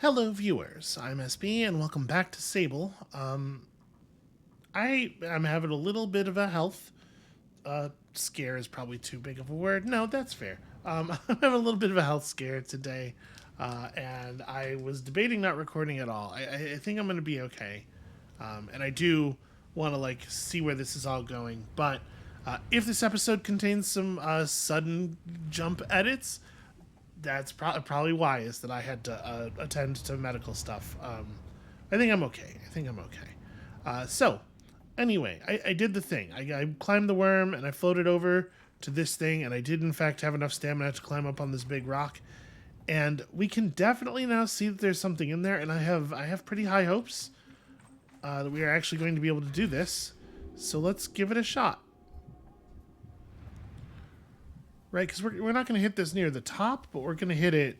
Hello, viewers. I'm SB, and welcome back to Sable. I'm having a little bit of a health scare is probably too big of a word. No, that's fair. I'm having a little bit of a health scare today, and I was debating not recording at all. I think I'm going to be okay, and I do want to see where this is all going. But if this episode contains some sudden jump edits, that's probably why is that I had to attend to medical stuff. I think I'm okay. So, anyway, I did the thing. I climbed the worm and I floated over to this thing, and I did in fact have enough stamina to climb up on this big rock. And we can definitely now see that there's something in there, and I have pretty high hopes that we are actually going to be able to do this. So let's give it a shot. Right, because we're not going to hit this near the top, but we're going to hit it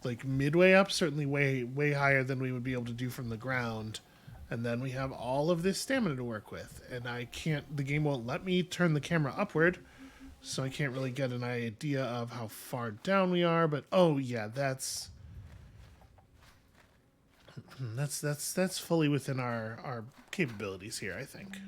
like midway up, certainly way higher than we would be able to do from the ground. And then we have all of this stamina to work with. And the game won't let me turn the camera upward, so I can't really get an idea of how far down we are. But oh yeah, that's fully within our capabilities here, I think.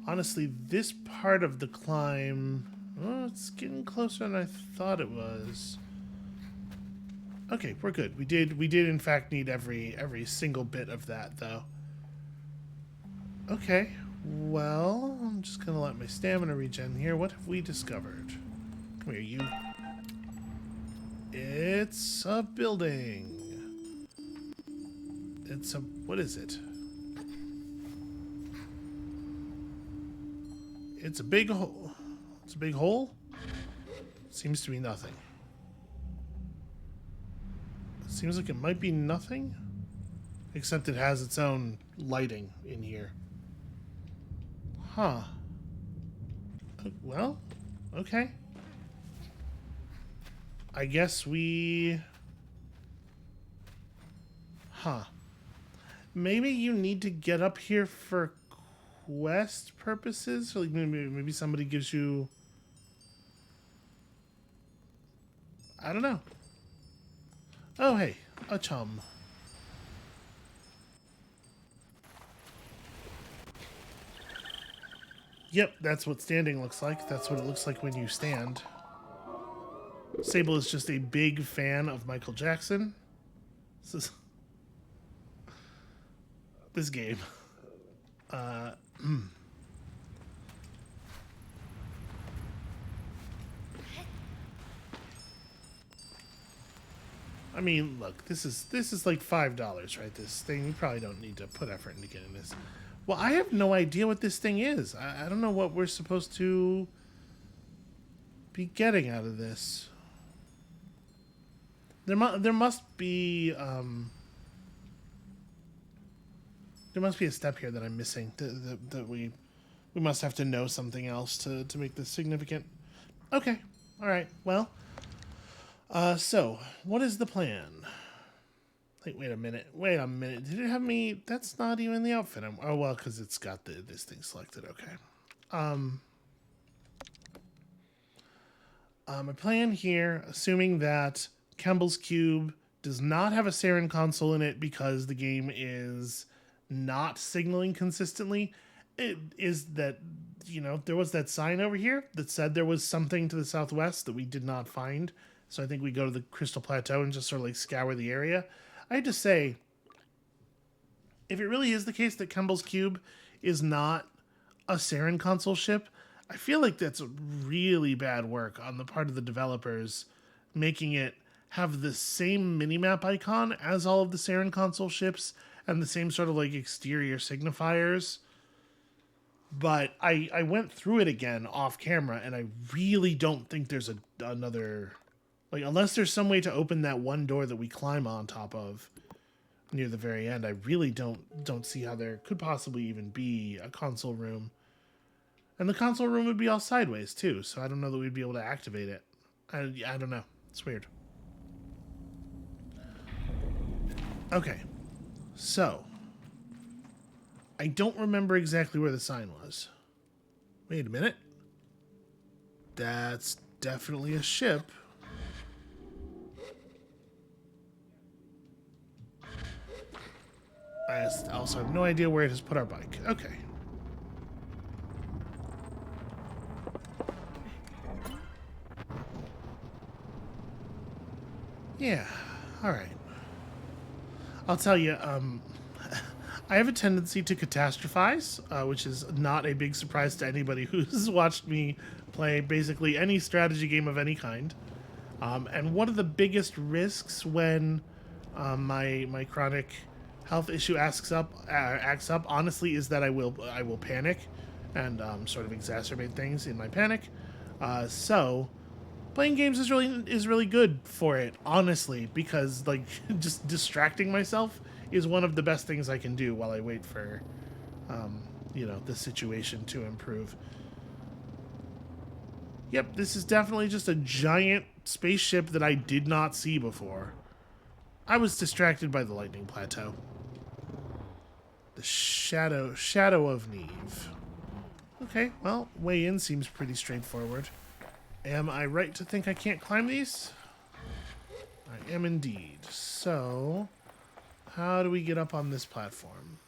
Honestly, this part of the climb, oh, it's getting closer than I thought it was. Okay, we're good. We did in fact need every single bit of that, though. Okay, well, I'm just gonna let my stamina regen here. What have we discovered? Come here, you. It's a building. What is it? It's a big hole. It's a big hole? Seems to be nothing. It seems like it might be nothing, except it has its own lighting in here. Huh. Well, okay. I guess we... Huh. Maybe you need to get up here for quest purposes, or like maybe somebody gives you, I don't know. Oh hey, a chum. Yep, that's what standing looks like. That's what it looks like when you stand. Sable is just a big fan of Michael Jackson. This game. I mean, look, this is like $5, right? This thing, you probably don't need to put effort into getting this. Well, I have no idea what this thing is. I don't know what we're supposed to be getting out of this. There must be a step here that I'm missing. That we must have to know something else to make this significant. Okay, all right. Well. So, what is the plan? Wait a minute. Did it have me? That's not even the outfit. Oh, well, because it's got this thing selected. Okay. My plan here, assuming that Campbell's Cube does not have a Saren console in it because the game is not signaling consistently, it is that, there was that sign over here that said there was something to the southwest that we did not find. So I think we go to the Crystal Plateau and just sort of scour the area. I had to say, if it really is the case that Campbell's Cube is not a Saren console ship, I feel like that's really bad work on the part of the developers, making it have the same minimap icon as all of the Saren console ships and the same sort of exterior signifiers. But I went through it again off camera, and I really don't think there's another... unless there's some way to open that one door that we climb on top of near the very end, I really don't see how there could possibly even be a console room. And the console room would be all sideways, too, so I don't know that we'd be able to activate it. I don't know. It's weird. Okay. So. I don't remember exactly where the sign was. Wait a minute. That's definitely a ship. I also have no idea where it has put our bike. Okay. Yeah. All right. I'll tell you, I have a tendency to catastrophize, which is not a big surprise to anybody who's watched me play basically any strategy game of any kind. And one of the biggest risks when my chronic health issue acts up, honestly, is that I will panic and sort of exacerbate things in my panic. So playing games is really good for it, honestly, because like just distracting myself is one of the best things I can do while I wait for the situation to improve. Yep, this is definitely just a giant spaceship that I did not see before. I was distracted by the lightning plateau. The shadow of Neve. Okay, well, way in seems pretty straightforward. Am I right to think I can't climb these? I am indeed. So, how do we get up on this platform?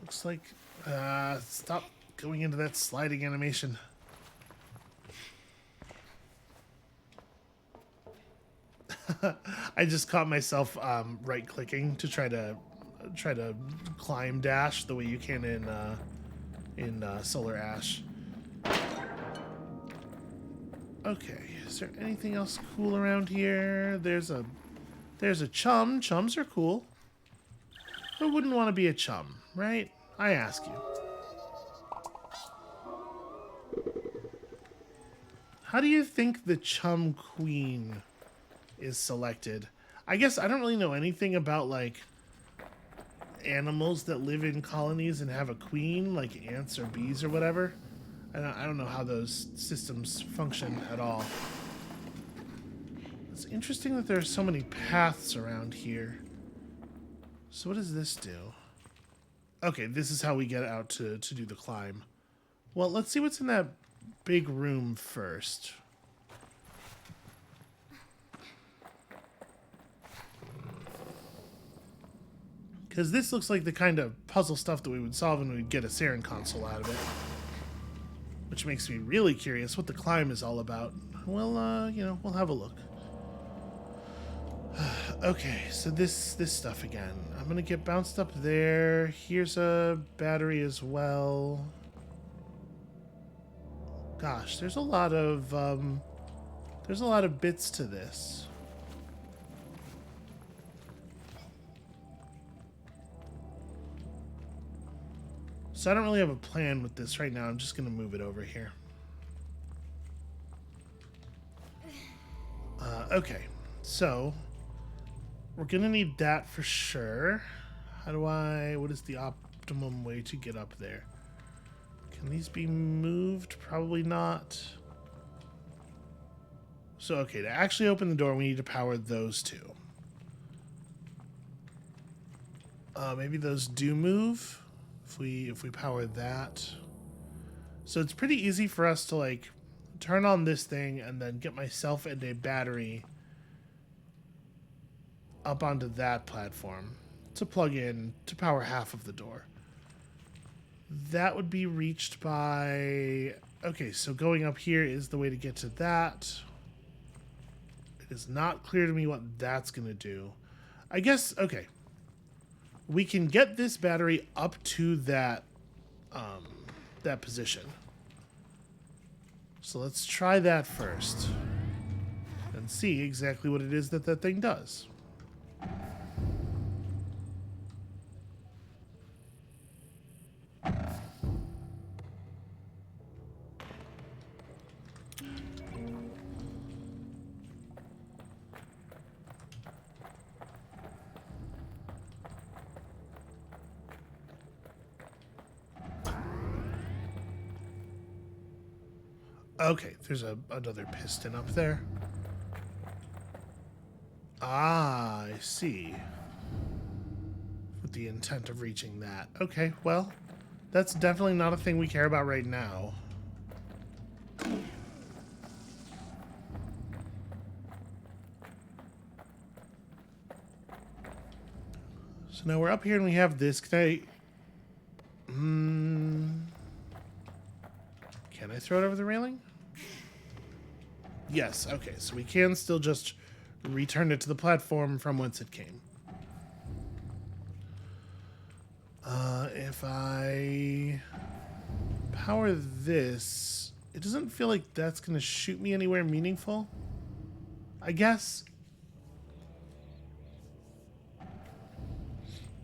Looks like... stop going into that sliding animation. I just caught myself right-clicking to try to climb dash the way you can in Solar Ash. Okay, is there anything else cool around here? There's a chum. Chums are cool. Who wouldn't want to be a chum, right? I ask you. How do you think the chum queen is selected? I guess I don't really know anything about like animals that live in colonies and have a queen, like ants or bees or whatever. I don't know how those systems function at all. It's interesting that there are so many paths around here. So what does this do? Okay, this is how we get out to do the climb. Well, let's see what's in that big room first. Because this looks like the kind of puzzle stuff that we would solve and we'd get a Saren console out of it. Which makes me really curious what the climb is all about. Well, we'll have a look. Okay, so this stuff again. I'm gonna get bounced up there. Here's a battery as well. Gosh, there's a lot of bits to this. So I don't really have a plan with this right now. I'm just gonna move it over here. Okay, so we're gonna need that for sure. What is the optimum way to get up there? Can these be moved? Probably not. So, okay, to actually open the door, we need to power those two. Maybe those do move if we power that. So it's pretty easy for us to like turn on this thing and then get myself and a battery up onto that platform to plug in to power half of the door. That would be reached by... Okay, so going up here is the way to get to that. It is not clear to me what that's going to do. I guess, okay. We can get this battery up to that position. So let's try that first and see exactly what it is that thing does. Okay, there's another piston up there. Ah, I see. With the intent of reaching that. Okay, well, That's definitely not a thing we care about right now. So now we're up here and we have this. Can I throw it over the railing? Yes, okay, so we can still just return it to the platform from whence it came. If I power this, it doesn't feel like that's going to shoot me anywhere meaningful, I guess.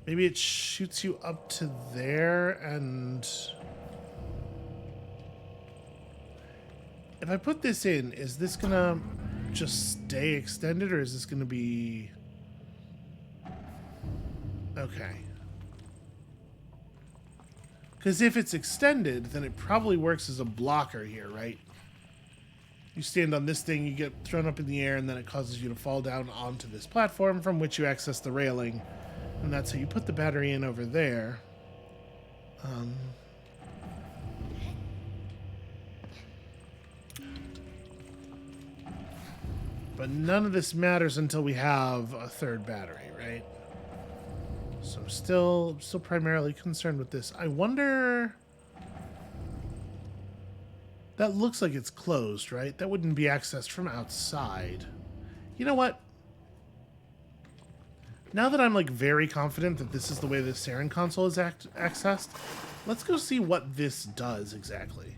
Maybe it shoots you up to there, and if I put this in, is this gonna just stay extended, or is this gonna be... Okay. Because if it's extended, then it probably works as a blocker here, right? You stand on this thing, you get thrown up in the air, and then it causes you to fall down onto this platform from which you access the railing. And that's how you put the battery in over there. But none of this matters until we have a third battery, right? So I'm still primarily concerned with this. I wonder... That looks like it's closed, right? That wouldn't be accessed from outside. You know what? Now that I'm like very confident that this is the way the Saren console is accessed, let's go see what this does exactly.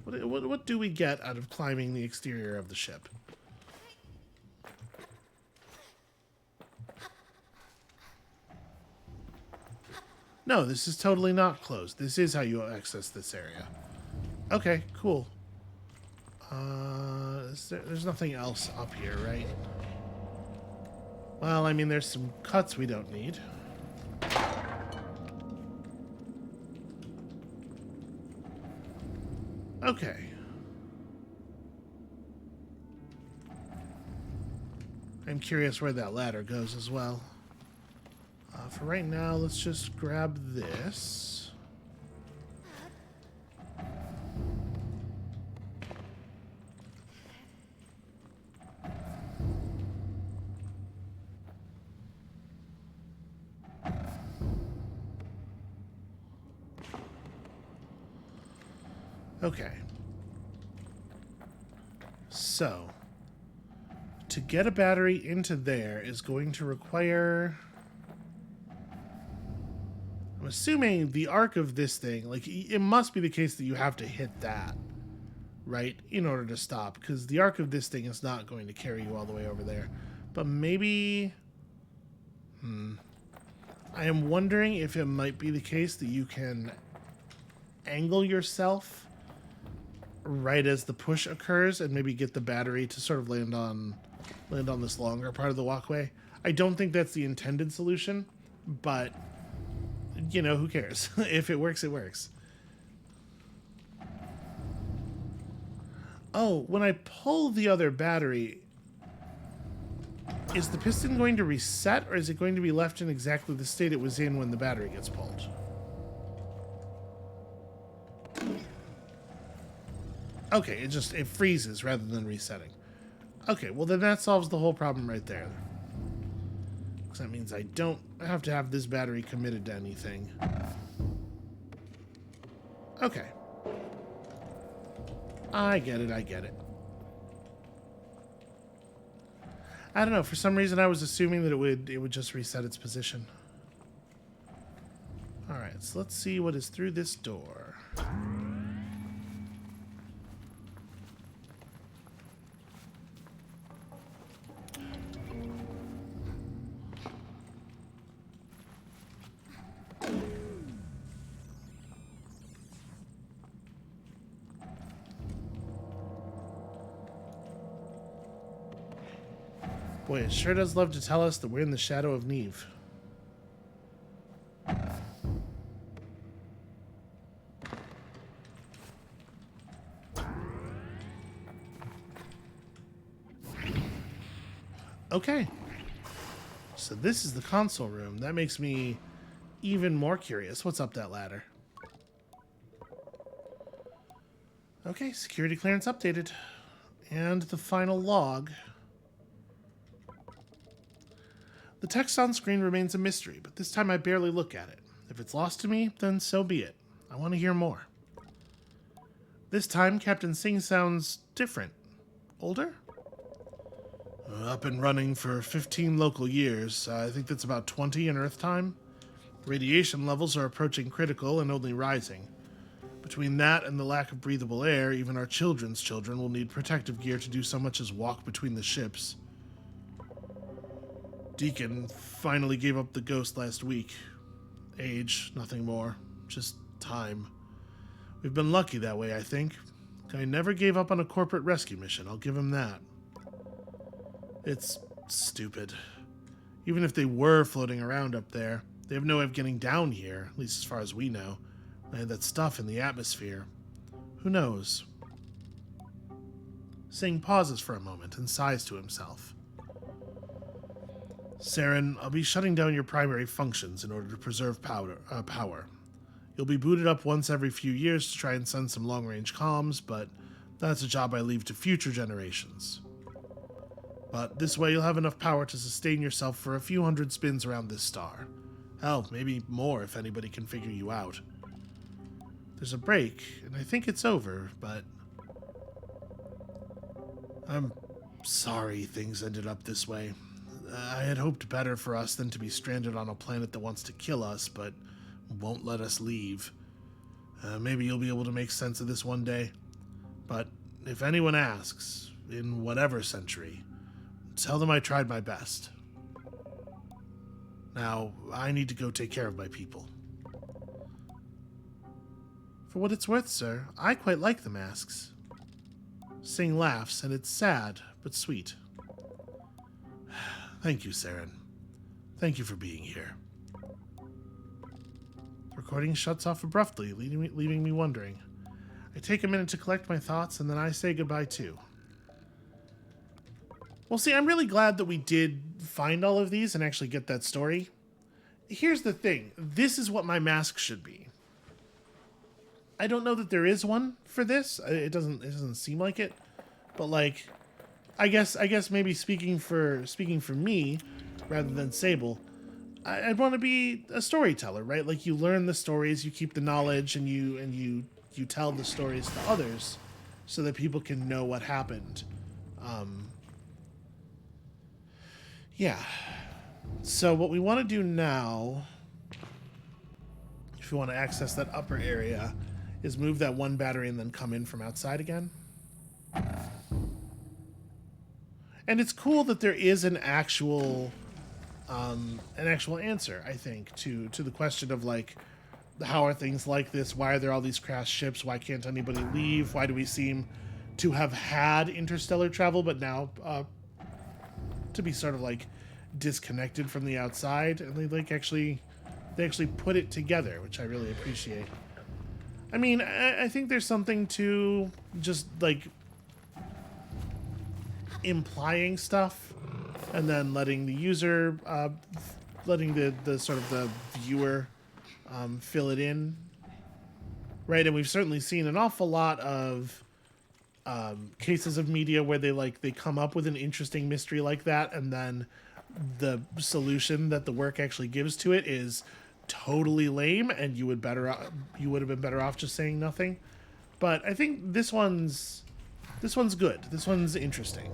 What do we get out of climbing the exterior of the ship? No, this is totally not closed. This is how you access this area. Okay, cool. There's nothing else up here, right? Well, I mean, there's some cuts we don't need. Okay. I'm curious where that ladder goes as well. For right now, let's just grab this. Okay. So, to get a battery into there is going to require... I'm assuming the arc of this thing, like, it must be the case that you have to hit that, right, in order to stop, because the arc of this thing is not going to carry you all the way over there. But maybe... I am wondering if it might be the case that you can angle yourself right as the push occurs and maybe get the battery to sort of land on this longer part of the walkway. I don't think that's the intended solution, but, you know, who cares? If it works, it works. Oh, when I pull the other battery, is the piston going to reset, or is it going to be left in exactly the state it was in when the battery gets pulled? Okay, it freezes rather than resetting. Okay, well then that solves the whole problem right there. Because that means I don't have to have this battery committed to anything. Okay. I get it, I get it. I don't know, for some reason I was assuming that it would just reset its position. Alright, so let's see what is through this door. Boy, it sure does love to tell us that we're in the shadow of Neve. Okay. So this is the console room. That makes me even more curious. What's up that ladder? Okay, security clearance updated. And the final log. The text on screen remains a mystery, but this time I barely look at it. If it's lost to me, then so be it. I want to hear more. This time, Captain Singh sounds different. Older? Up and running for 15 local years. I think that's about 20 in Earth time. Radiation levels are approaching critical and only rising. Between that and the lack of breathable air, even our children's children will need protective gear to do so much as walk between the ships. Deacon finally gave up the ghost last week. Age, nothing more. Just time. We've been lucky that way, I think. Guy never gave up on a corporate rescue mission, I'll give him that. It's stupid. Even if they were floating around up there, they have no way of getting down here, at least as far as we know. They had that stuff in the atmosphere. Who knows? Singh pauses for a moment and sighs to himself. Saren, I'll be shutting down your primary functions in order to preserve power. You'll be booted up once every few years to try and send some long-range comms, but that's a job I leave to future generations. But this way you'll have enough power to sustain yourself for a few hundred spins around this star. Hell, maybe more if anybody can figure you out. There's a break, and I think it's over, but I'm sorry things ended up this way. I had hoped better for us than to be stranded on a planet that wants to kill us, but won't let us leave. Maybe you'll be able to make sense of this one day. But if anyone asks, in whatever century, tell them I tried my best. Now, I need to go take care of my people. For what it's worth, sir, I quite like the masks. Singh laughs, and it's sad, but sweet. Thank you, Saren. Thank you for being here. The recording shuts off abruptly, leaving me wondering. I take a minute to collect my thoughts, and then I say goodbye too. Well, see, I'm really glad that we did find all of these and actually get that story. Here's the thing. This is what my mask should be. I don't know that there is one for this. It doesn't seem like it. But like, I guess maybe speaking for me rather than Sable, I'd want to be a storyteller, right? Like, you learn the stories, you keep the knowledge, and you tell the stories to others so that people can know what happened. Yeah. So what we want to do now, if you want to access that upper area, is move that one battery and then come in from outside again. And it's cool that there is an actual answer, I think, to the question of, like, how are things like this? Why are there all these crashed ships? Why can't anybody leave? Why do we seem to have had interstellar travel, but now to be sort of like disconnected from the outside? And they actually put it together, which I really appreciate. I mean, I think there's something to just like implying stuff and then letting the user, letting the sort of the viewer fill it in, right? And we've certainly seen an awful lot of cases of media where they come up with an interesting mystery like that, and then the solution that the work actually gives to it is totally lame, and you would have been better off just saying nothing. But I think this one's good. This one's interesting.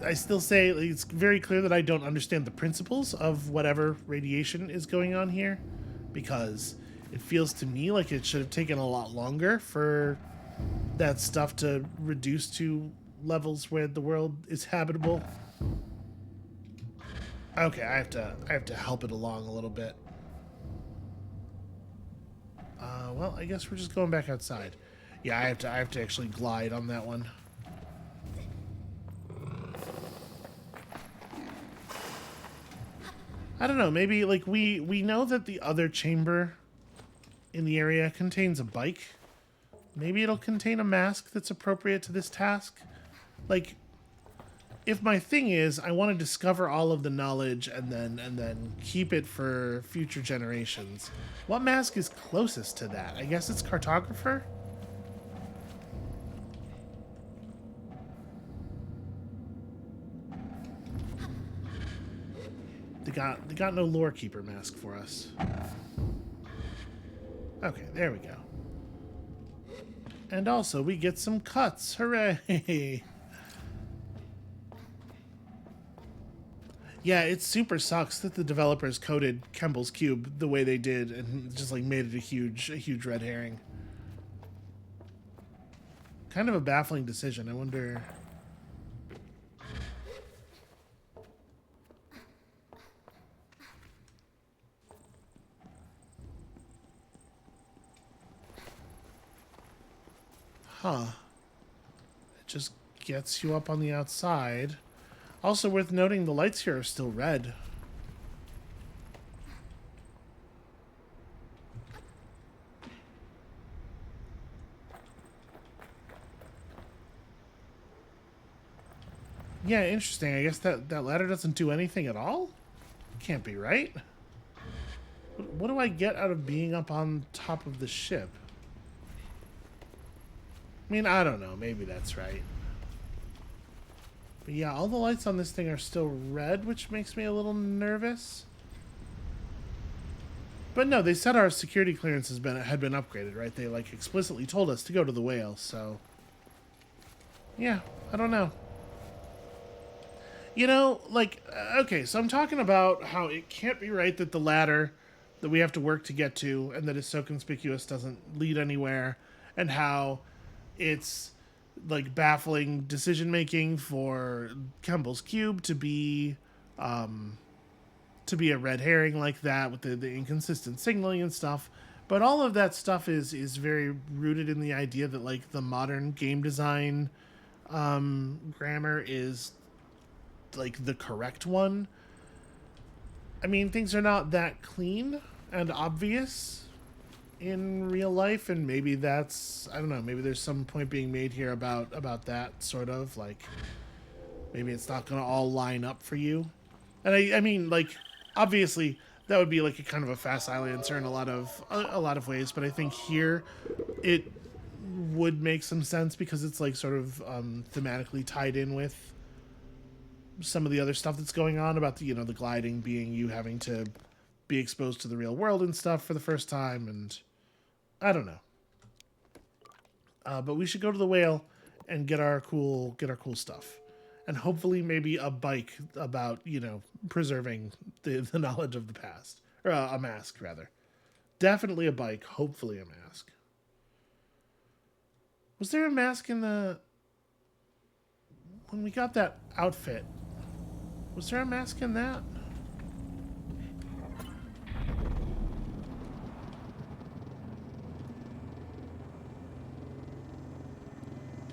I still say it's very clear that I don't understand the principles of whatever radiation is going on here, because it feels to me like it should have taken a lot longer for that stuff to reduce to levels where the world is habitable. Okay, I have to help it along a little bit. Well, I guess we're just going back outside. Yeah, I have to actually glide on that one. I don't know, maybe like we know that the other chamber in the area contains a bike. Maybe it'll contain a mask that's appropriate to this task. Like, if my thing is I want to discover all of the knowledge and then keep it for future generations, what mask is closest to that? I guess it's cartographer. They got no lore keeper mask for us. Okay, there we go. And also we get some cuts. Hooray! Yeah, it super sucks that the developers coded Kemble's cube the way they did and just like made it a huge red herring. Kind of a baffling decision. I wonder. Huh. It just gets you up on the outside. Also worth noting, the lights here are still red. Yeah, interesting. I guess that ladder doesn't do anything at all? Can't be right. What do I get out of being up on top of the ship? I mean, I don't know. Maybe that's right. But yeah, all the lights on this thing are still red, which makes me a little nervous. But no, they said our security clearance had been upgraded, right? They like explicitly told us to go to the whale, so yeah, I don't know. You know, like, okay, so I'm talking about how it can't be right that the ladder that we have to work to get to and that is so conspicuous doesn't lead anywhere, and how it's like baffling decision making for Kemble's cube to be a red herring like that with the inconsistent signaling and stuff. But all of that stuff is very rooted in the idea that like the modern game design grammar is like the correct one. I mean, things are not that clean and obvious in real life, and maybe that's, I don't know, maybe there's some point being made here about that sort of like maybe it's not going to all line up for you. And I mean, like, obviously that would be like a kind of a facile answer in a lot of ways, but I think here it would make some sense because it's like sort of thematically tied in with some of the other stuff that's going on about the, you know, the gliding being you having to be exposed to the real world and stuff for the first time, and I don't know. But we should go to the whale and get our cool stuff, and hopefully maybe a bike about, you know, preserving the knowledge of the past, or a mask rather. Definitely a bike. Hopefully a mask. Was there a mask in the when we got that outfit? Was there a mask in that?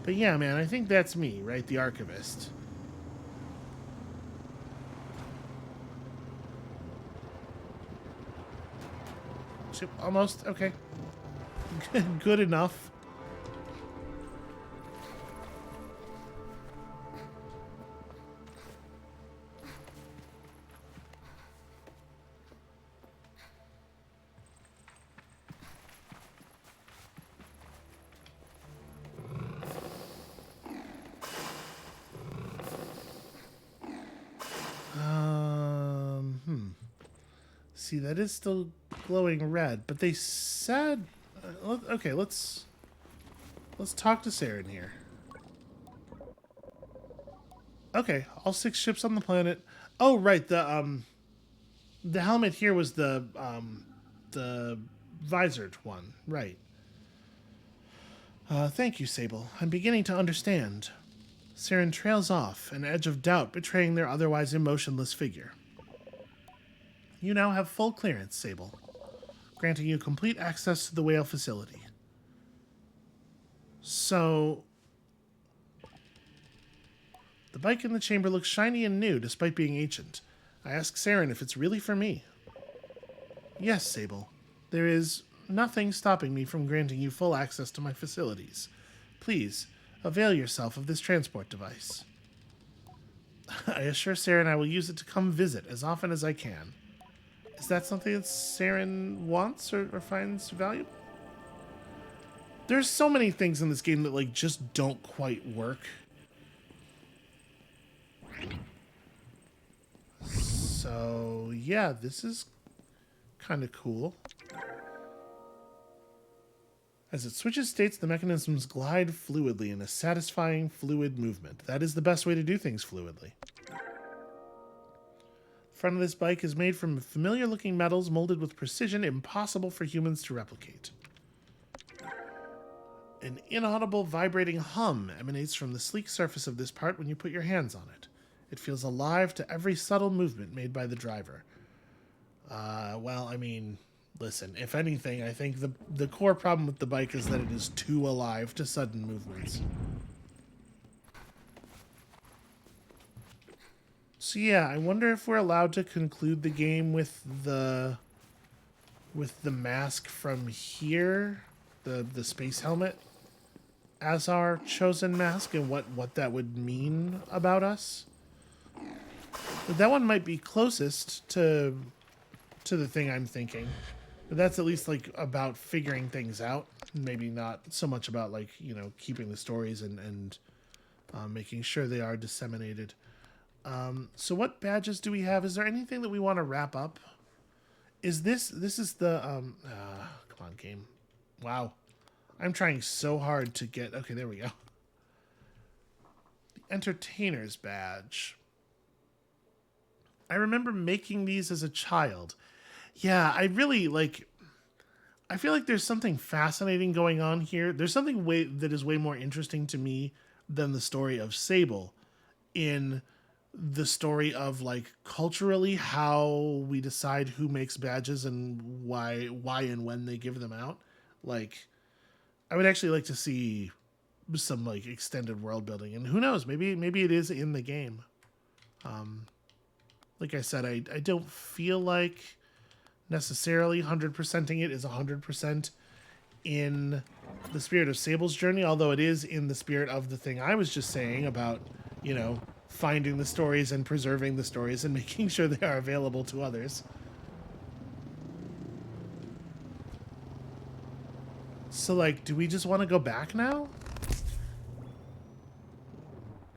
But yeah, man, I think that's me, right? The archivist. Almost. Okay. Good enough. See, that is still glowing red, but they said, okay, let's talk to Saren here. Okay, all 6 ships on the planet. Oh, right, the helmet here was the visored one, right? Thank you, Sable. I'm beginning to understand. Saren trails off, an edge of doubt betraying their otherwise emotionless figure. You now have full clearance, Sable, granting you complete access to the whale facility. So, the bike in the chamber looks shiny and new despite being ancient. I ask Saren if it's really for me. Yes, Sable. There is nothing stopping me from granting you full access to my facilities. Please, avail yourself of this transport device. I assure Saren I will use it to come visit as often as I can. Is that something that Saren wants or finds valuable? There's so many things in this game that like just don't quite work. So yeah, this is kind of cool. As it switches states, the mechanisms glide fluidly in a satisfying fluid movement. That is the best way to do things fluidly. The front of this bike is made from familiar looking metals molded with precision impossible for humans to replicate. An inaudible vibrating hum emanates from the sleek surface of this part when you put your hands on it. It feels alive to every subtle movement made by the driver. Well, I mean, listen, if anything, I think the core problem with the bike is that it is too alive to sudden movements. So yeah, I wonder if we're allowed to conclude the game with the mask from here, the space helmet, as our chosen mask, and what that would mean about us. But that one might be closest to the thing I'm thinking. But that's at least like about figuring things out. Maybe not so much about like, you know, keeping the stories and making sure they are disseminated. So what badges do we have? Is there anything that we want to wrap up? Is this is the come on, game. Wow. I'm trying so hard to get, okay, there we go. The Entertainer's Badge. I remember making these as a child. Yeah, I really like, I feel like there's something fascinating going on here. There's something that is way more interesting to me than the story of Sable in the story of like culturally how we decide who makes badges and why and when they give them out. Like, I would actually like to see some like extended world building, and who knows, maybe it is in the game. Like I said, I don't feel like necessarily 100%ing it is 100% in the spirit of Sable's journey, although it is in the spirit of the thing I was just saying about, you know, finding the stories and preserving the stories and making sure they are available to others. So, like, do we just want to go back now?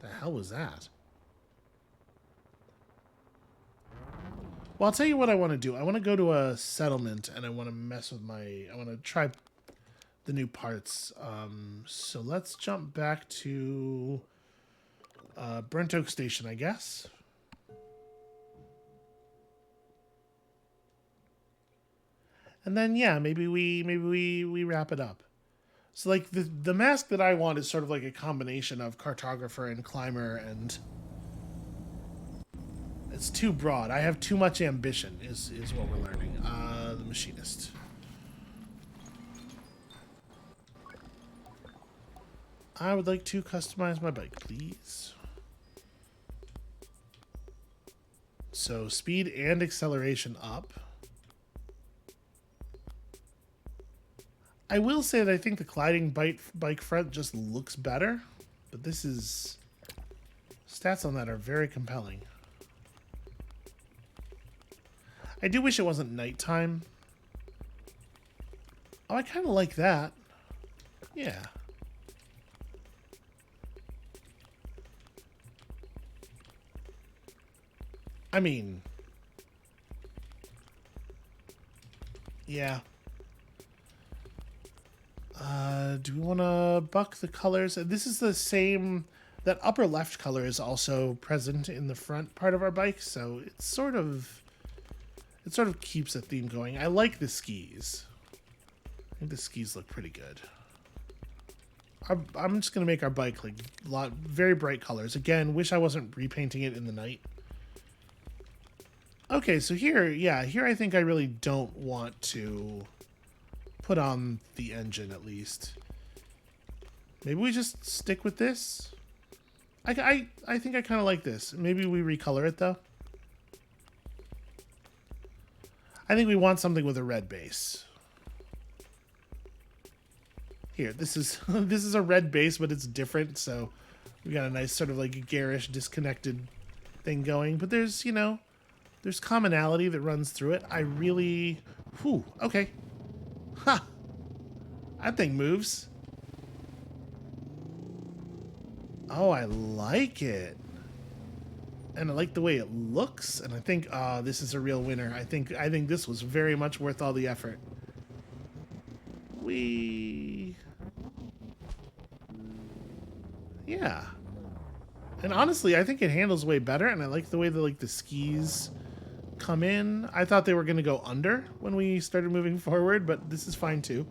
The hell was that? Well, I'll tell you what I want to do. I want to go to a settlement and I want to mess with I want to try the new parts. So let's jump back to Brent Oak Station, I guess. And then yeah, maybe we wrap it up. So like the mask that I want is sort of like a combination of cartographer and climber, and it's too broad. I have too much ambition is what we're learning. The machinist. I would like to customize my bike, please. So speed and acceleration up. I will say that I think the gliding bike front just looks better, but this is... stats on that are very compelling. I do wish it wasn't nighttime. Oh, I kind of like that. Yeah. I mean... yeah. Do we want to buck the colors? This is the same... that upper left color is also present in the front part of our bike, so it's sort of... it sort of keeps a theme going. I like the skis. I think the skis look pretty good. I'm just going to make our bike like very bright colors. Again, wish I wasn't repainting it in the night. Okay, so here, yeah, here I think I really don't want to put on the engine at least. Maybe we just stick with this? I think I kind of like this. Maybe we recolor it though. I think we want something with a red base. Here, this is this is a red base, but it's different, so we got a nice sort of like garish, disconnected thing going, but there's, you know, there's commonality that runs through it. I really... Whew, okay. Ha! That thing moves. Oh, I like it. And I like the way it looks, and I think, this is a real winner. I think this was very much worth all the effort. Yeah. And honestly, I think it handles way better, and I like the way the, like, the skis come in. I thought they were going to go under when we started moving forward, but this is fine too.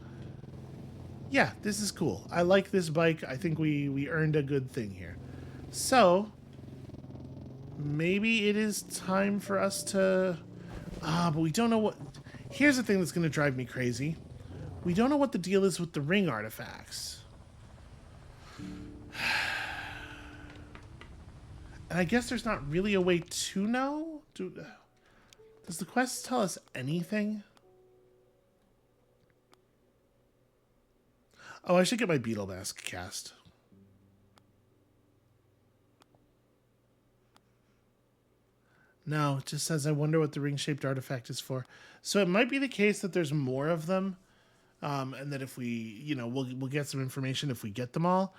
Yeah, this is cool. I like this bike. I think we earned a good thing here. So, maybe it is time for us to... but we don't know what... Here's the thing that's going to drive me crazy. We don't know what the deal is with the ring artifacts. And I guess there's not really a way to know? Does the quest tell us anything? Oh, I should get my beetle mask cast. No, it just says, I wonder what the ring-shaped artifact is for. So it might be the case that there's more of them, and that if we, you know, we'll get some information if we get them all.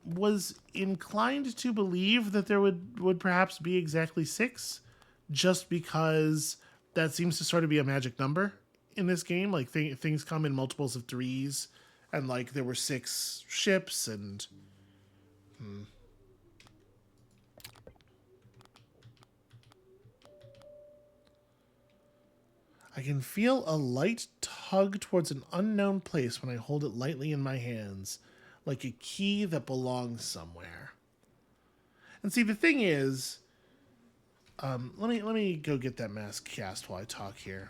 Was inclined to believe that there would perhaps be exactly 6, just because that seems to sort of be a magic number in this game. Like, things come in multiples of 3s, and, like, there were 6 ships, and... I can feel a light tug towards an unknown place when I hold it lightly in my hands, like a key that belongs somewhere. And see, the thing is, let me go get that mask cast while I talk here.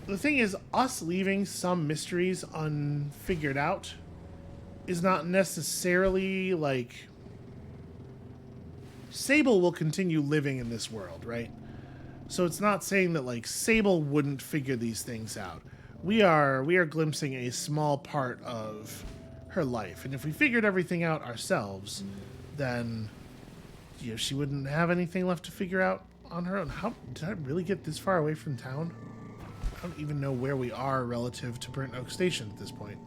The thing is, us leaving some mysteries unfigured out is not necessarily like... Sable will continue living in this world, right? So it's not saying that, like, Sable wouldn't figure these things out. We are glimpsing a small part of her life, and if we figured everything out ourselves, then, you know, she wouldn't have anything left to figure out on her own. How did I really get this far away from town? I don't even know where we are relative to Burnt Oak Station at this point.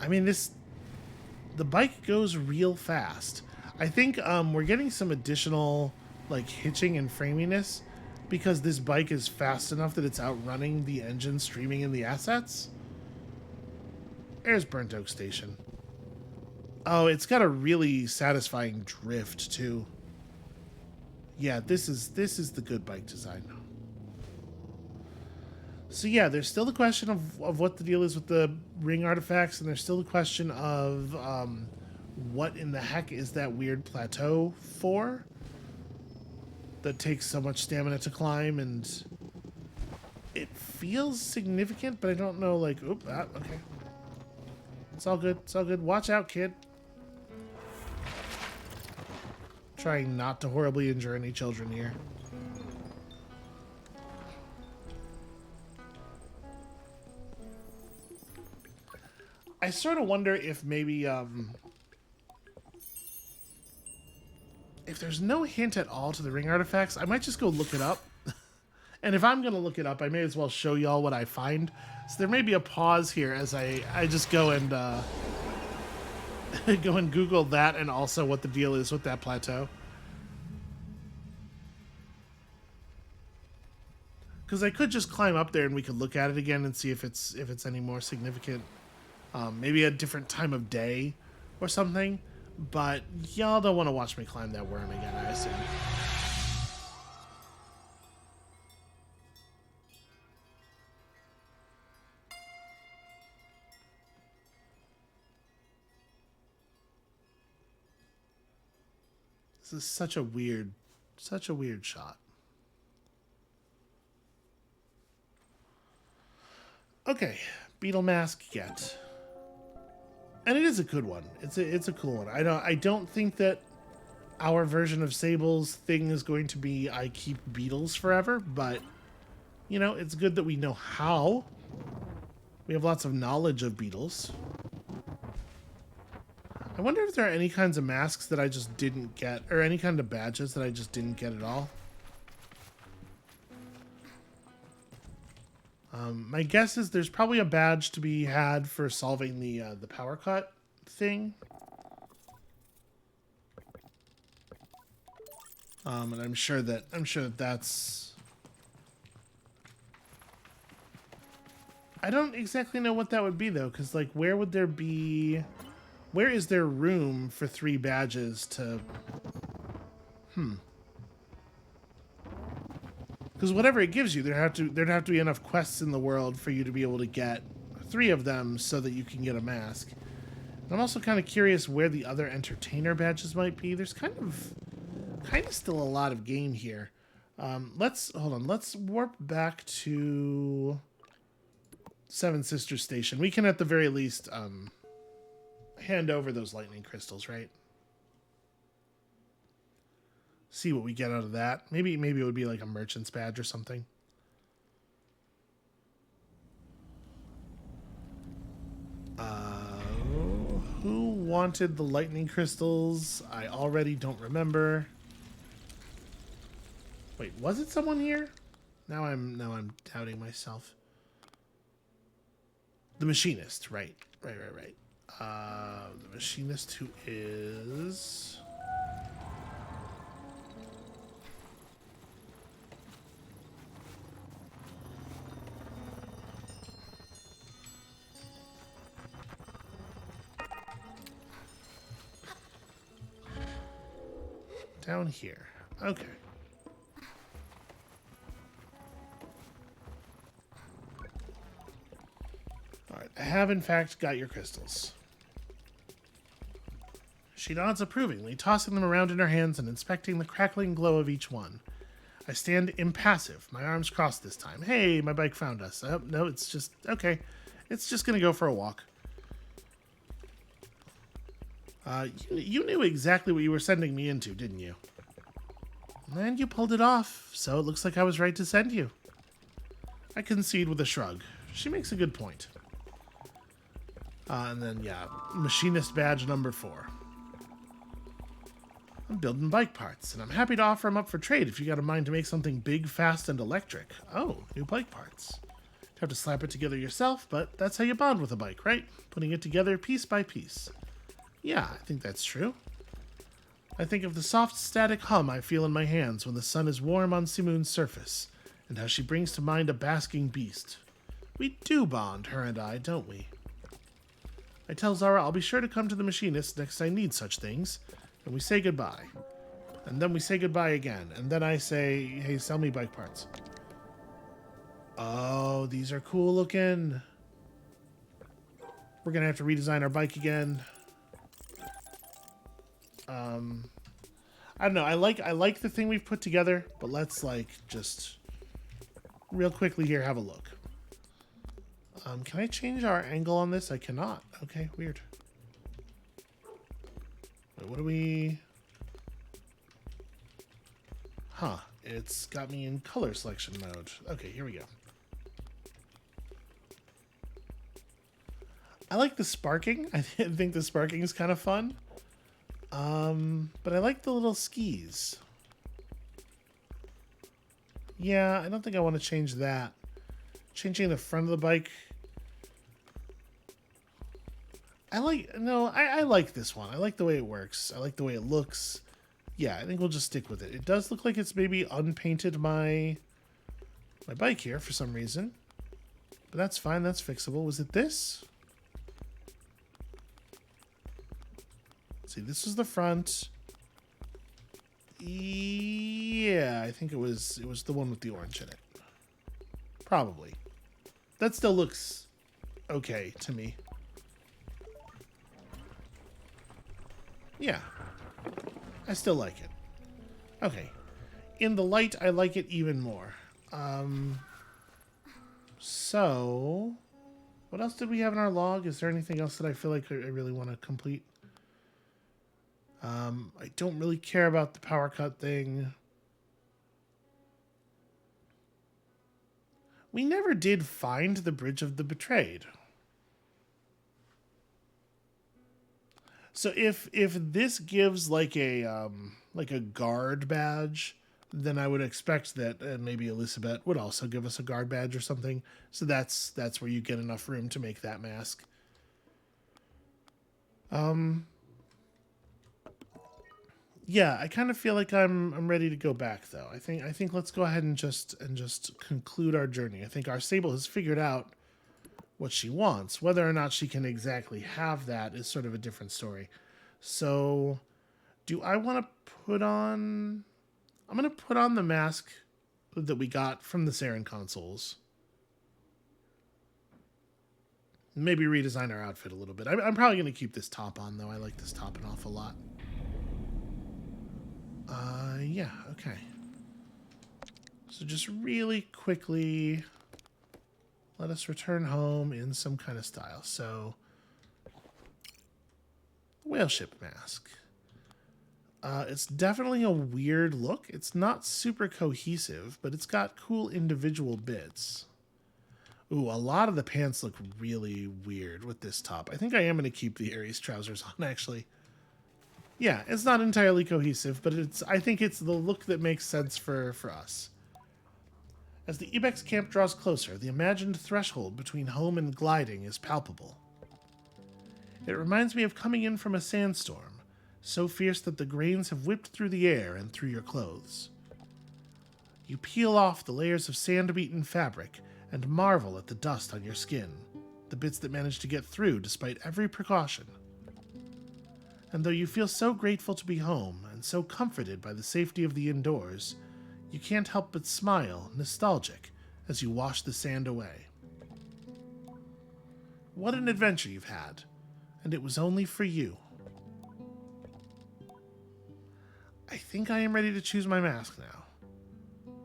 I mean, the bike goes real fast. I think we're getting some additional, like, hitching and framiness because this bike is fast enough that it's outrunning the engine streaming in the assets. There's Burnt Oak Station. Oh, it's got a really satisfying drift too. Yeah, this is the good bike design. So yeah, there's still the question of what the deal is with the ring artifacts, and there's still the question of what in the heck is that weird plateau for that takes so much stamina to climb, and it feels significant, but I don't know, like, okay. It's all good. It's all good. Watch out, kid. Trying not to horribly injure any children here. I sort of wonder if maybe, if there's no hint at all to the ring artifacts, I might just go look it up. And if I'm going to look it up, I may as well show y'all what I find. So there may be a pause here as I just go and, go and Google that and also what the deal is with that plateau. Because I could just climb up there and we could look at it again and see if it's any more significant. Maybe a different time of day or something. But y'all don't want to watch me climb that worm again, I assume. This is such a weird shot. Okay, beetle mask get. And it is a good one. It's a cool one. I don't think that our version of Sable's thing is going to be I keep beetles forever, but you know, it's good that we know how. We have lots of knowledge of beetles. I wonder if there are any kinds of masks that I just didn't get, or any kind of badges that I just didn't get at all. My guess is there's probably a badge to be had for solving the power cut thing. And I'm sure that that's. I don't exactly know what that would be though, because like, where would there be? Where is there room for 3 badges to? Because whatever it gives you, there'd have to be enough quests in the world for you to be able to get 3 of them so that you can get a mask. And I'm also kind of curious where the other entertainer badges might be. There's kind of still a lot of game here. Hold on. Let's warp back to Seven Sisters Station. We can at the very least hand over those lightning crystals, right? See what we get out of that. Maybe it would be like a merchant's badge or something. Who wanted the lightning crystals? I already don't remember. Wait, was it someone here? Now I'm doubting myself. The machinist, right. The machinist who is... down here. Okay. Alright, I have in fact got your crystals. She nods approvingly, tossing them around in her hands and inspecting the crackling glow of each one. I stand impassive, my arms crossed this time. Hey, my bike found us. Oh, no, it's just... okay. It's just gonna go for a walk. You knew exactly what you were sending me into, didn't you? And you pulled it off, so it looks like I was right to send you. I concede with a shrug. She makes a good point. And then, yeah, machinist badge number 4. I'm building bike parts, and I'm happy to offer them up for trade if you got a mind to make something big, fast, and electric. Oh, new bike parts. You have to slap it together yourself, but that's how you bond with a bike, right? Putting it together piece by piece. Yeah, I think that's true. I think of the soft static hum I feel in my hands when the sun is warm on Simoon's surface, and how she brings to mind a basking beast. We do bond, her and I, don't we? I tell Zara I'll be sure to come to the machinist next I need such things, and we say goodbye. And then we say goodbye again, and then I say, hey, sell me bike parts. Oh, these are cool looking. We're gonna have to redesign our bike again. I don't know. I like the thing we've put together, but let's like just real quickly here have a look. Can I change our angle on this? I cannot. Okay, weird. Wait, what do we... Huh. It's got me in color selection mode. Okay, here we go. I like the sparking. I think the sparking is kind of fun. But I like the little skis. Yeah, I don't think I want to change that. Changing the front of the bike. I like this one. I like the way it works. I like the way it looks. Yeah, I think we'll just stick with it. It does look like it's maybe unpainted my bike here for some reason. But that's fine. That's fixable. Was it this? See, this is the front. Yeah, I think it was the one with the orange in it. Probably. That still looks okay to me. Yeah. I still like it. Okay. In the light, I like it even more. So, what else did we have in our log? Is there anything else that I feel like I really want to complete? I don't really care about the power cut thing. We never did find the Bridge of the Betrayed. So if this gives like a guard badge, then I would expect that maybe Elizabeth would also give us a guard badge or something. So that's where you get enough room to make that mask. Yeah, I kind of feel like I'm ready to go back though. I think let's go ahead and just conclude our journey. I think our Sable has figured out what she wants. Whether or not she can exactly have that is sort of a different story. So, do I want to put on? I'm gonna put on the mask that we got from the Saren consoles. Maybe redesign our outfit a little bit. I'm probably gonna keep this top on though. I like this top an awful lot. Yeah, okay. So just really quickly, let us return home in some kind of style. So, whale ship mask. It's definitely a weird look. It's not super cohesive, but it's got cool individual bits. Ooh, a lot of the pants look really weird with this top. I think I am going to keep the Aries trousers on, actually. Yeah, it's not entirely cohesive, but I think it's the look that makes sense for us. As the Ibex camp draws closer, the imagined threshold between home and gliding is palpable. It reminds me of coming in from a sandstorm, so fierce that the grains have whipped through the air and through your clothes. You peel off the layers of sand-beaten fabric and marvel at the dust on your skin, the bits that manage to get through despite every precaution. And though you feel so grateful to be home and so comforted by the safety of the indoors, you can't help but smile, nostalgic, as you wash the sand away. What an adventure you've had, and it was only for you. I think I am ready to choose my mask now.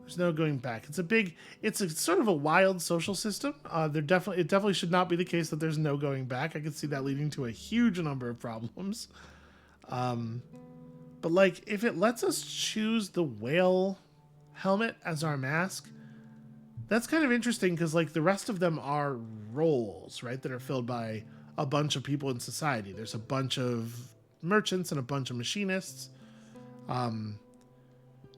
There's no going back. It's a sort of a wild social system. It definitely should not be the case that there's no going back. I could see that leading to a huge number of problems. But like, if it lets us choose the whale helmet as our mask, that's kind of interesting because like the rest of them are roles, right, that are filled by a bunch of people in society. There's a bunch of merchants and a bunch of machinists.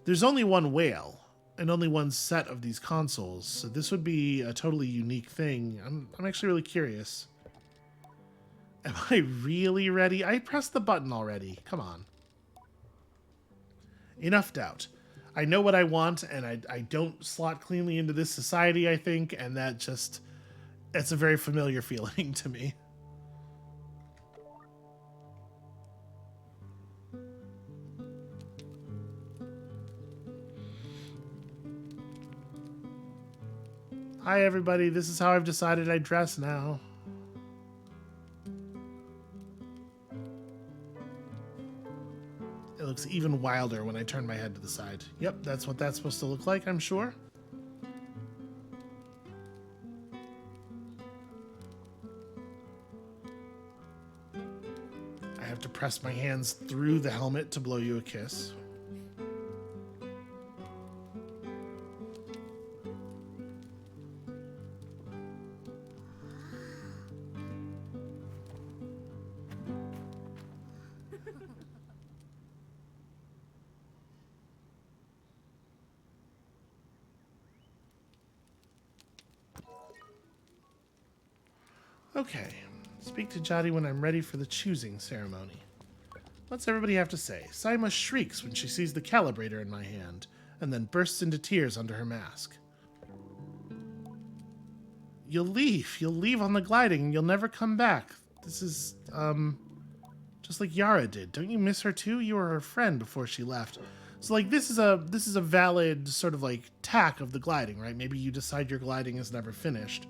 There's only one whale and only one set of these consoles, so this would be a totally unique thing. I'm actually really curious. Am I really ready? I pressed the button already. Come on. Enough doubt. I know what I want, and I don't slot cleanly into this society, I think, and that's a very familiar feeling to me. Hi, everybody. This is how I've decided I dress now. It looks even wilder when I turn my head to the side. Yep, that's what that's supposed to look like, I'm sure. I have to press my hands through the helmet to blow you a kiss. Okay, speak to Jotty when I'm ready for the choosing ceremony. What's everybody have to say? Saima shrieks when she sees the calibrator in my hand, and then bursts into tears under her mask. You'll leave on the gliding, and you'll never come back. This is, just like Yara did. Don't you miss her too? You were her friend before she left. So like this is a valid sort of like tack of the gliding, right? Maybe you decide your gliding is never finished.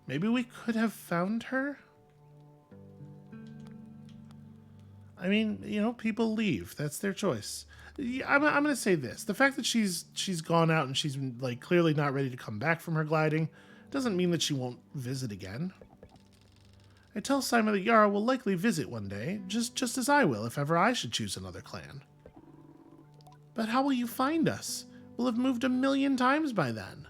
Maybe we could have found her? I mean, you know, people leave. That's their choice. Yeah, I'm going to say this. The fact that she's gone out and she's like clearly not ready to come back from her gliding doesn't mean that she won't visit again. I tell Simon that Yara will likely visit one day, just as I will if ever I should choose another clan. But how will you find us? We'll have moved 1,000,000 times by then.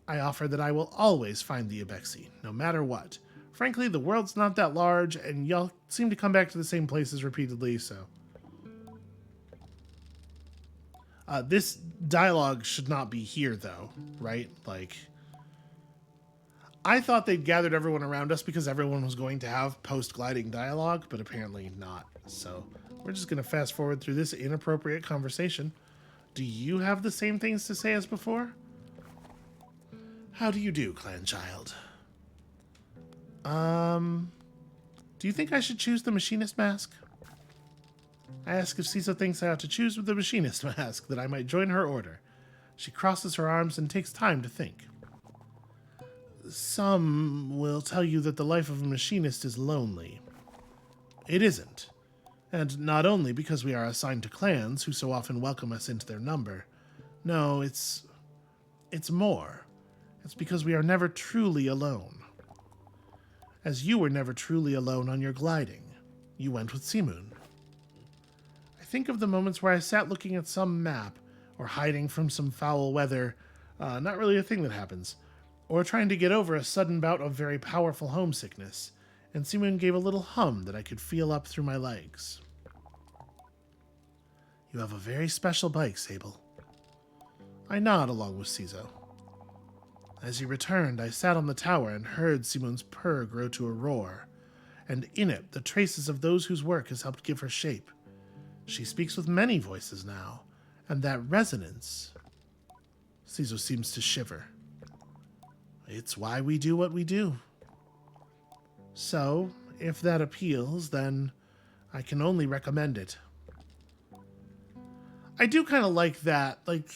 I offer that I will always find the Ibexi, no matter what, Frankly, the world's not that large, and y'all seem to come back to the same places repeatedly, so... this dialogue should not be here, though, right? Like, I thought they'd gathered everyone around us because everyone was going to have post-gliding dialogue, but apparently not. So we're just going to fast forward through this inappropriate conversation. Do you have the same things to say as before? How do you do, clan child? Do you think I should choose the machinist mask? I ask if Ciso thinks I ought to choose the machinist mask, that I might join her order. She crosses her arms and takes time to think. Some will tell you that the life of a machinist is lonely. It isn't. And not only because we are assigned to clans who so often welcome us into their number. No, it's more. It's because we are never truly alone. As you were never truly alone on your gliding. You went with Simoon. I think of the moments where I sat looking at some map, or hiding from some foul weather, not really a thing that happens, or trying to get over a sudden bout of very powerful homesickness, and Simoon gave a little hum that I could feel up through my legs. You have a very special bike, Sable. I nod along with Ciso. As he returned, I sat on the tower and heard Simoon's purr grow to a roar, and in it the traces of those whose work has helped give her shape. She speaks with many voices now, and that resonance... Ciso seems to shiver. It's why we do what we do. So, if that appeals, then I can only recommend it. I do kind of like that, like,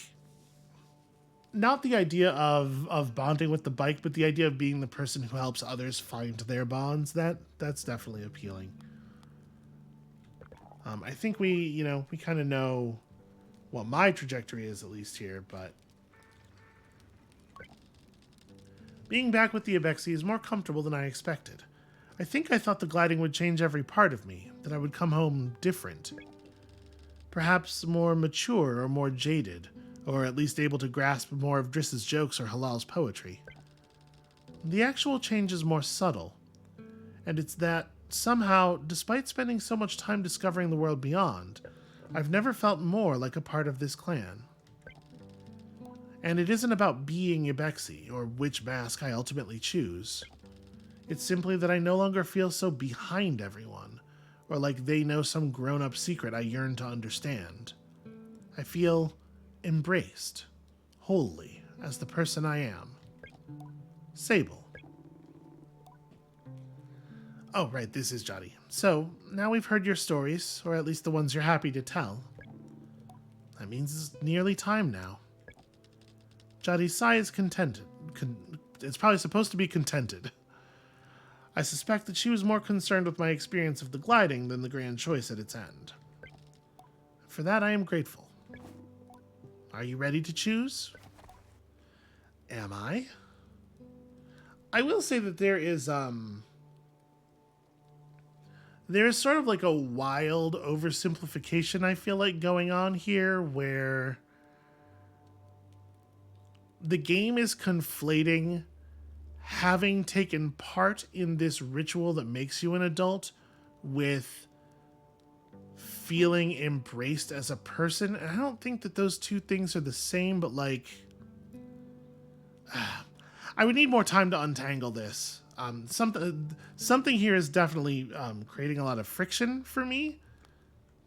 not the idea of bonding with the bike, but the idea of being the person who helps others find their bonds. That's definitely appealing. I think we kind of know what my trajectory is, at least here, but being back with the Abexi is more comfortable than I expected. I think I thought the gliding would change every part of me, that I would come home different. Perhaps more mature or more jaded, or at least able to grasp more of Driss's jokes or Halal's poetry. The actual change is more subtle, and it's that, somehow, despite spending so much time discovering the world beyond, I've never felt more like a part of this clan. And it isn't about being Ibexi, or which mask I ultimately choose. It's simply that I no longer feel so behind everyone, or like they know some grown-up secret I yearn to understand. I feel embraced, wholly, as the person I am. Sable. Oh, right, this is Jotty. So, now we've heard your stories, or at least the ones you're happy to tell. That means it's nearly time now. Jotty's sigh is contented. It's probably supposed to be contented. I suspect that she was more concerned with my experience of the gliding than the grand choice at its end. For that, I am grateful. Are you ready to choose? Am I? I will say that there is sort of like a wild oversimplification, I feel like, going on here, where the game is conflating having taken part in this ritual that makes you an adult with feeling embraced as a person. And I don't think that those two things are the same, but like, I would need more time to untangle this. Something here is definitely creating a lot of friction for me,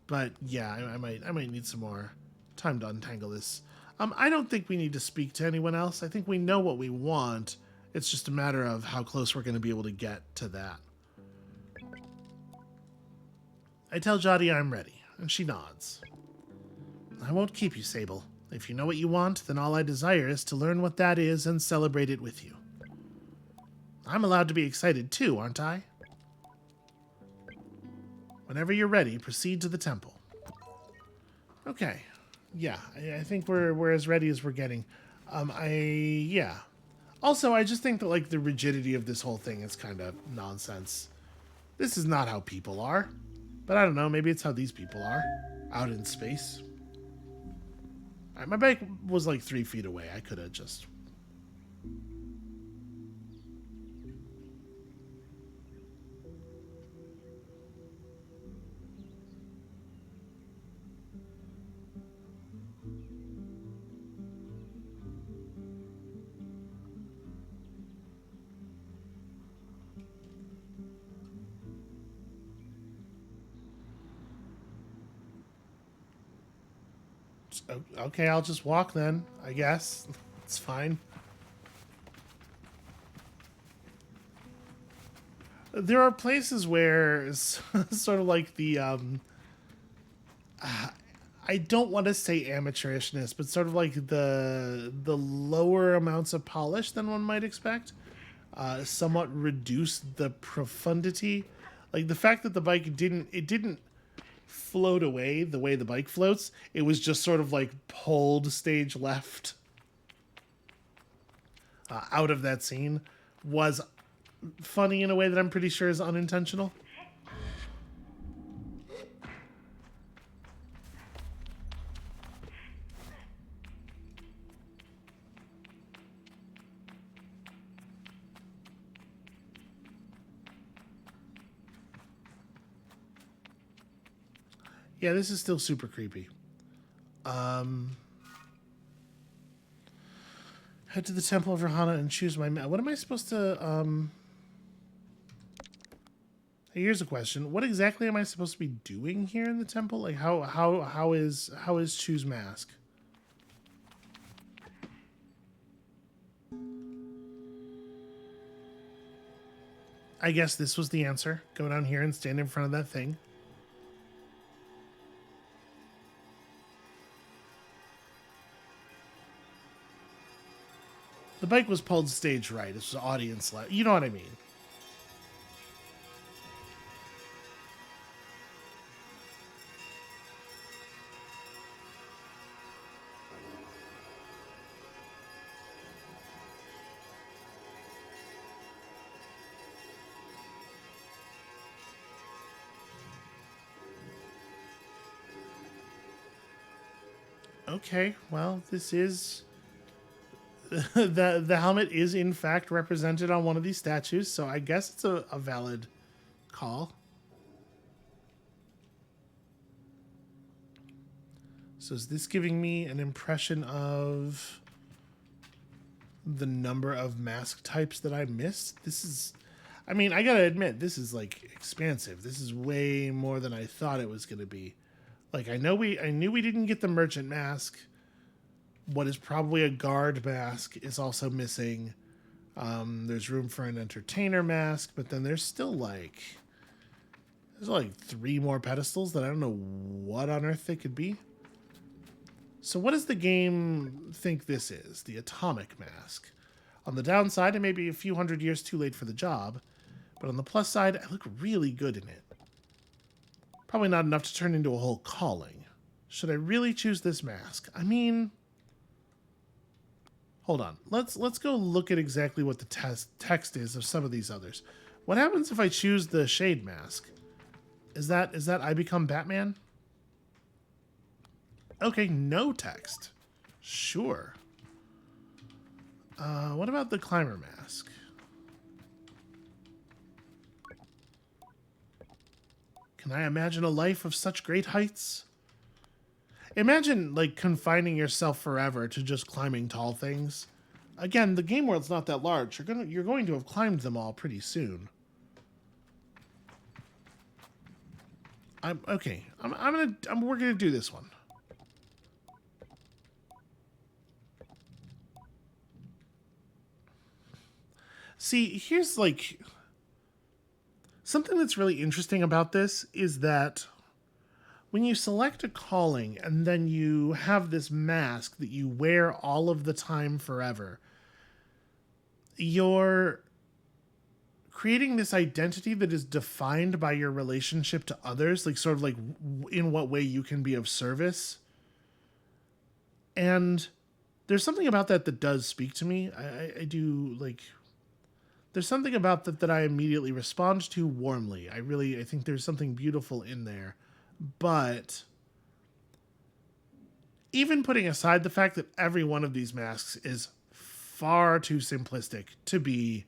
but yeah, I might need some more time to untangle this. I don't think we need to speak to anyone else. I think we know what we want. It's just a matter of how close we're going to be able to get to that. I tell Jotty I'm ready, and she nods. I won't keep you, Sable. If you know what you want, then all I desire is to learn what that is and celebrate it with you. I'm allowed to be excited too, aren't I? Whenever you're ready, proceed to the temple. Okay. Yeah, I think we're as ready as we're getting. Yeah. Also, I just think that, like, the rigidity of this whole thing is kind of nonsense. This is not how people are. But I don't know, maybe it's how these people are. Out in space. Alright, my bike was like 3 feet away. I could have just... Okay, I'll just walk then, I guess. It's fine. There are places where sort of like I don't want to say amateurishness, but sort of like the lower amounts of polish than one might expect, somewhat reduce the profundity. Like the fact that the bike didn't float away the way the bike floats. It was just sort of like pulled stage left out of that scene was funny in a way that I'm pretty sure is unintentional. Yeah, this is still super creepy. Head to the Temple of Rahana and choose my... What am I supposed to... Here's a question. What exactly am I supposed to be doing here in the temple? Like, how is choose mask? I guess this was the answer. Go down here and stand in front of that thing. The bike was pulled stage right. This was audience left. You know what I mean? Okay, well, this is the helmet is in fact represented on one of these statues, so I guess it's a valid call. So is this giving me an impression of the number of mask types that I missed? This is, I mean, I gotta admit, this is like expansive. This is way more than I thought it was gonna be. Like I knew we didn't get the merchant mask. What is probably a guard mask is also missing. There's room for an entertainer mask, but then there's like 3 more pedestals that I don't know what on earth they could be. So what does the game think this is? The atomic mask. On the downside, it may be a few hundred years too late for the job, but on the plus side, I look really good in it. Probably not enough to turn into a whole calling. Should I really choose this mask? I mean, hold on. Let's go look at exactly what the text is of some of these others. What happens if I choose the shade mask? Is that I become Batman? Okay, no text. Sure. What about the climber mask? Can I imagine a life of such great heights? Imagine, like, confining yourself forever to just climbing tall things. Again, the game world's not that large. You're going to have climbed them all pretty soon. We're gonna do this one. See, here's like something that's really interesting about this is that when you select a calling and then you have this mask that you wear all of the time forever, you're creating this identity that is defined by your relationship to others, like sort of like in what way you can be of service. And there's something about that that does speak to me. I do like, there's something about that I immediately respond to warmly. I think there's something beautiful in there. But even putting aside the fact that every one of these masks is far too simplistic to be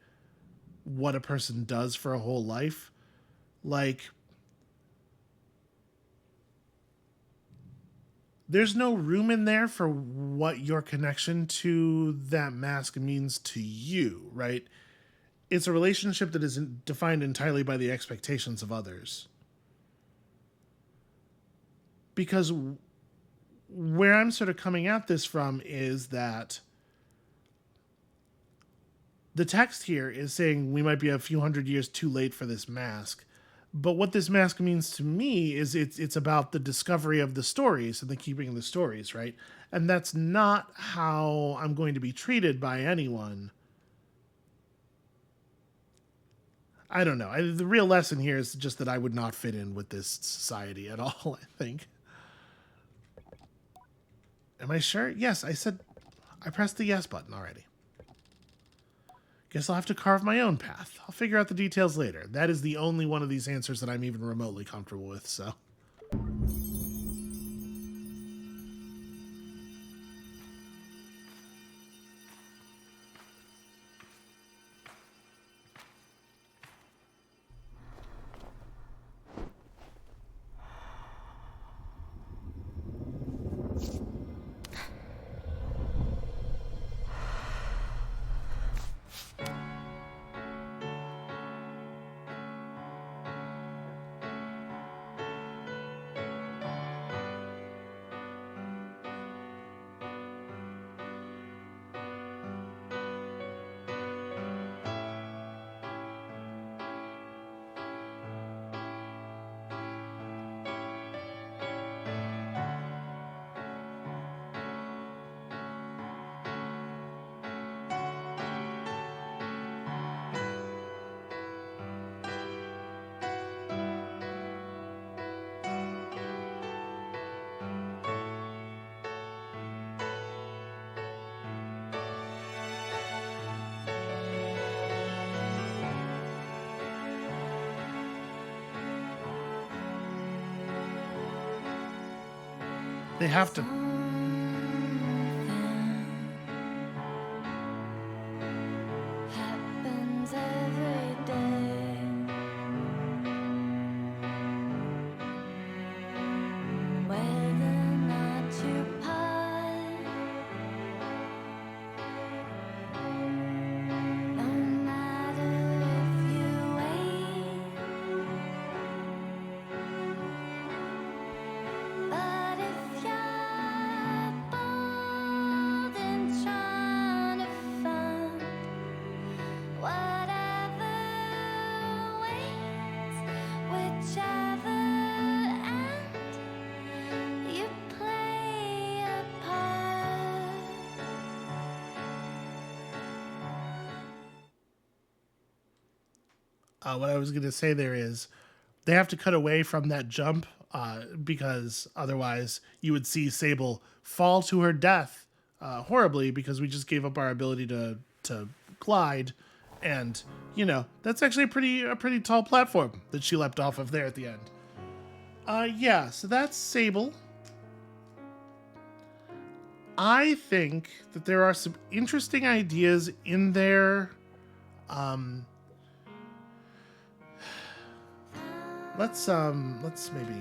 what a person does for a whole life, like there's no room in there for what your connection to that mask means to you, right? It's a relationship that is defined entirely by the expectations of others. Because where I'm sort of coming at this from is that the text here is saying we might be a few hundred years too late for this mask. But what this mask means to me is it's about the discovery of the stories and the keeping of the stories, right? And that's not how I'm going to be treated by anyone. I don't know. The real lesson here is just that I would not fit in with this society at all, I think. Am I sure? Yes, I pressed the yes button already. Guess I'll have to carve my own path. I'll figure out the details later. That is the only one of these answers that I'm even remotely comfortable with, so. They have to. Happens every day. Whether or not you part, no matter if you wait, but if you're bold and trying to find whatever waits, whichever end you play a part. What I was going to say there is they have to cut away from that jump because otherwise you would see Sable fall to her death horribly because we just gave up our ability to glide, and that's actually a pretty tall platform that she leapt off of there at the end. Yeah, so that's Sable. I think that there are some interesting ideas in there. Let's maybe.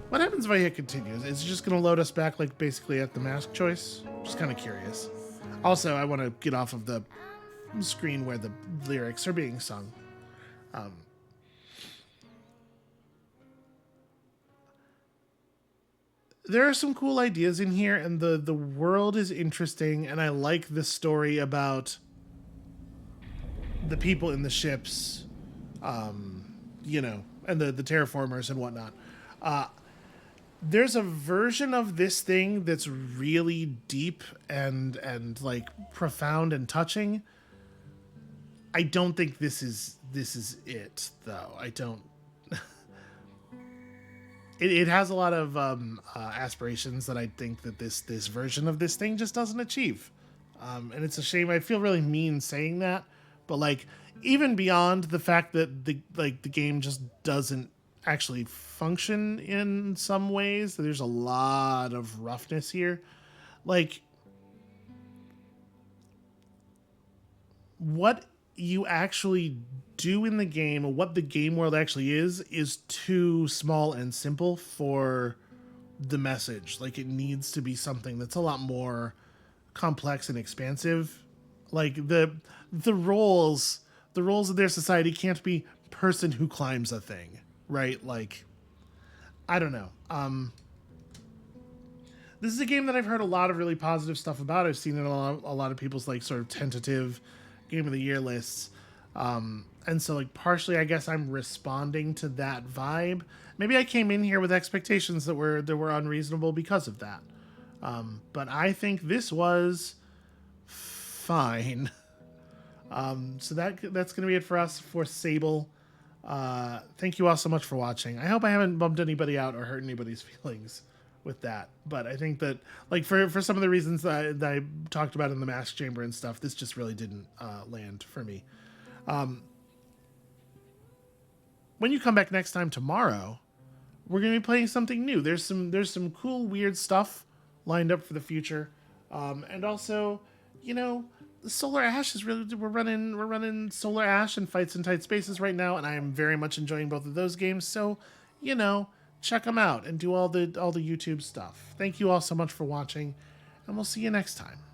What happens if I hit continue? Is it just gonna load us back like basically at the mask choice? Just kind of curious. Also, I want to get off of the screen where the lyrics are being sung. There are some cool ideas in here, and the world is interesting, and I like the story about the people in the ships, and the terraformers and whatnot. There's a version of this thing that's really deep and like profound and touching. I don't think this is it though. I don't. It has a lot of aspirations that I think that this version of this thing just doesn't achieve, and it's a shame. I feel really mean saying that, but like even beyond the fact that the game just doesn't actually function in some ways, there's a lot of roughness here. Like what you actually do in the game, or what the game world actually is too small and simple for the message. Like it needs to be something that's a lot more complex and expansive. Like the roles of their society can't be person who climbs a thing, right? Like I don't know. this is a game that I've heard a lot of really positive stuff about. I've seen it on a lot of people's like sort of tentative game of the year lists. And so like partially I guess I'm responding to that vibe. Maybe I came in here with expectations that were unreasonable because of that. But I think this was fine. So that's going to be it for us for Sable. Thank you all so much for watching. I hope I haven't bummed anybody out or hurt anybody's feelings with that. But I think that, like, for some of the reasons that I talked about in the Mask Chamber and stuff, this just really didn't land for me. When you come back next time tomorrow, we're going to be playing something new. There's some cool, weird stuff lined up for the future. And also, you know, Solar Ash is really we're running Solar Ash and Fights in Tight Spaces right now, and I am very much enjoying both of those games. So, you know, check them out and do all the YouTube stuff. Thank you all so much for watching, and we'll see you next time.